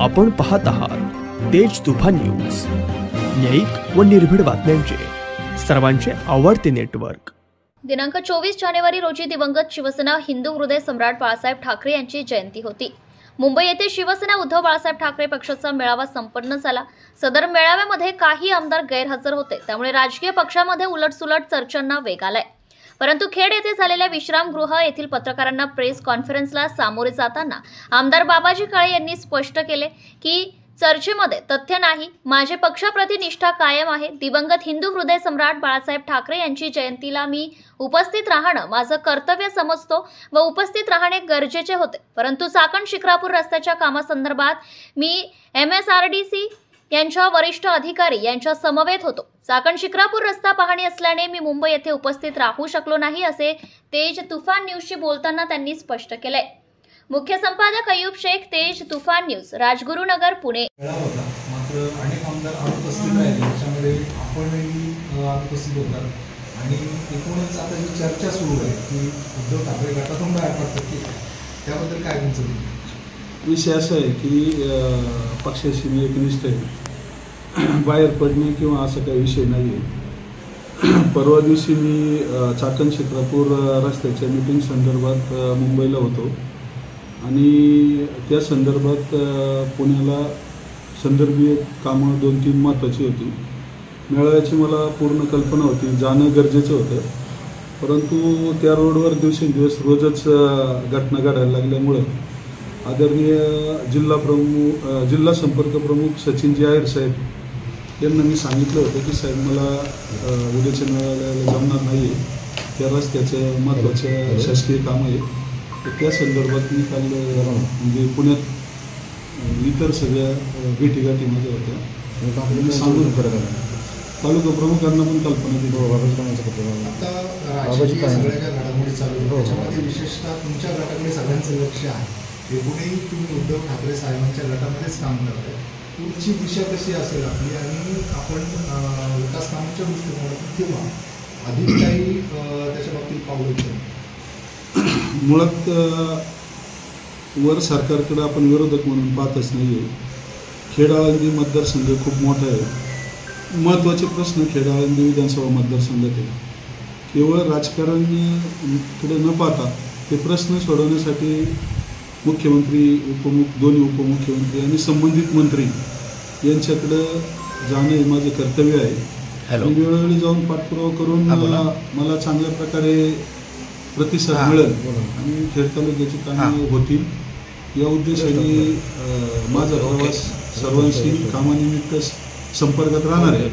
आपण पाहत आहात तेज तुफान न्यूज, न्यायिक व निर्भीड बातम्यांचे सर्वांचे आवडते नेटवर्क। दिनांक 24 जानेवारी रोजी दिवंगत शिवसेना हिंदू हृदय सम्राट बाळासाहेब ठाकरे यांची जयंती होती। मुंबई येथे शिवसेना उद्धव बाळासाहेब ठाकरे पक्षाचा मेळावा संपन्न झाला। सदर मेळाव्यामध्ये काही आमदार गैरहजर होते, त्यामुळे राजकीय पक्षामध्ये उलटसुलट चर्चांना वेग आलाय। परंतु खेड येथे झालेल्या विश्रामगृह येथील पत्रकारांना प्रेस कॉन्फरन्सला सामोरे जाताना आमदार बाबाजी काळे यांनी स्पष्ट केले की चर्चेमध्ये तथ्य नाही, माझे पक्षाप्रती निष्ठा कायम आहे। दिवंगत हिंदू हृदय सम्राट बाळासाहेब ठाकरे यांची जयंतीला मी उपस्थित राहणं माझं कर्तव्य समजतो व उपस्थित राहणे गरजेचे होते, परंतु चाकण शिक्रापूर रस्त्याच्या कामासंदर्भात मी MSRDC यांच्या वरिष्ठ अधिकारी यांच्या समवेत होतो। चाकण शिक्रापूर रस्ता पाहणी असल्याने मी मुंबई येथे उपस्थित राहू शकलो नाही, असे तेज तुफान न्यूजशी बोलताना त्यांनी स्पष्ट केले। मुख्य संपादक अयूब शेख, तेज तुफान न्यूज, राजगुरुनगर, पुणे। मात्र अनेक आमदार अनुपस्थित राहिले, त्याच्यामध्ये आपणही अनुपस्थित होतात आणि एकूणच आता जी चर्चा सुरू आहे की उद्धव ठाकरे गटातून बाहेर पडतात की त्याबद्दल काय तुमचं विषय असा आहे की पक्षाशी मी एकनिष्ठ आहे, बाहेर पडणे किंवा असा काही विषय नाही आहे। परवा दिवशी मी चाकण शिक्रापूर रस्त्याच्या मीटिंग संदर्भात मुंबईला होतो आणि त्या संदर्भात पुण्याला संदर्भीय कामं 2-3 महत्त्वाची होती। मेळाव्याची मला पूर्ण कल्पना होती, जाणं गरजेचं होतं, परंतु त्या रोडवर दिवसेंदिवस रोजच घटना घडायला लागल्यामुळं आदरणीय जिल्हा संपर्क प्रमुख सचिनजी आयर साहेब यांना मी सांगितलं होतं की साहेब मला उद्याच्या मेळाव्याला जमणार नाही आहे, त्या रस्त्याचं महत्त्वाचं शासकीय काम आहे। त्या संदर्भात मी काल म्हणजे पुण्यात इतर सगळ्या भेटीगाठी माझ्या होत्या, सांगून तालुका प्रमुखांना पण कल्पना दिली। आता राजकीय सगळ्या ज्या घडामोडी चालू आहेत त्याच्यामध्ये विशेषतः तुमच्या गटाकडे सगळ्यांचं लक्ष आहे, एकूणही तुम्ही उद्धव ठाकरे साहेबांच्या गटामध्येच काम करताय, तुमची दिशा कशी असेल आपली आणि आपण विकास कामाच्या दृष्टिकोनातून किंवा अधिक काही त्याच्या बाबतीत पाऊल उचलू? मुळात वर सरकारकडे आपण विरोधक म्हणून पाहतच नाही आहे। खेड आळंदी मतदारसंघ खूप मोठा आहे, महत्त्वाचे प्रश्न खेड आळंदी विधानसभा मतदारसंघात आहे। केवळ राजकारण कडे न पाहता ते प्रश्न सोडवण्यासाठी मुख्यमंत्री, दोन्ही उपमुख्यमंत्री आणि संबंधित मंत्री यांच्याकडे जाणं हे माझे कर्तव्य आहे। आणि वेळोवेळी जाऊन पाठपुरावा करून मला चांगल्या प्रकारे प्रतिसाद मिळेल आणि खेड तालुक्याची कामे होतील या उद्देशाने माझा प्रवास सर्वांशी कामानिमित्त संपर्कात राहणार आहे।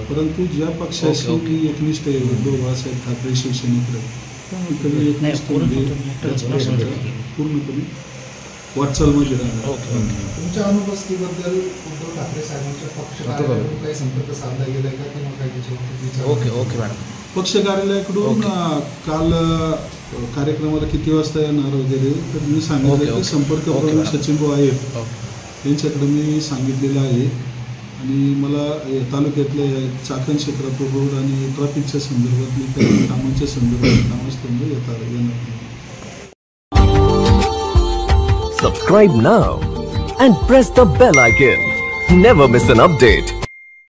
परंतु ज्या पक्षाशी मी एकनिष्ठ आहे, उद्धव बाळासाहेब ठाकरे शिवसेनेकडे, त्यामुळे एकनिष्ठ पूर्णपणे वाटचालमध्ये राहणार। तुमच्या अनुपस्थितीबद्दल उद्धव ठाकरे साहेबांच्या पक्ष कार्यालयाकडून काही संपर्क साधला गेलाय का किंवा काही त्याच्यावर? ओके मॅडम, पक्ष कार्यालयाकडून काल कार्यक्रमाला किती वाजता येणार वगैरे तर मी सांगितलं की संपर्क प्रमुख सचिनभाऊ आहेत यांच्याकडे मी सांगितलेलं आहे आणि मला तालुक्यातल्या चाकण शिक्रापूर रोड आणि ट्रॅफिकच्या संदर्भात मी काही कामांच्या संदर्भात कामास्तंभ येणार। Subscribe now and press the bell icon. Never miss an update.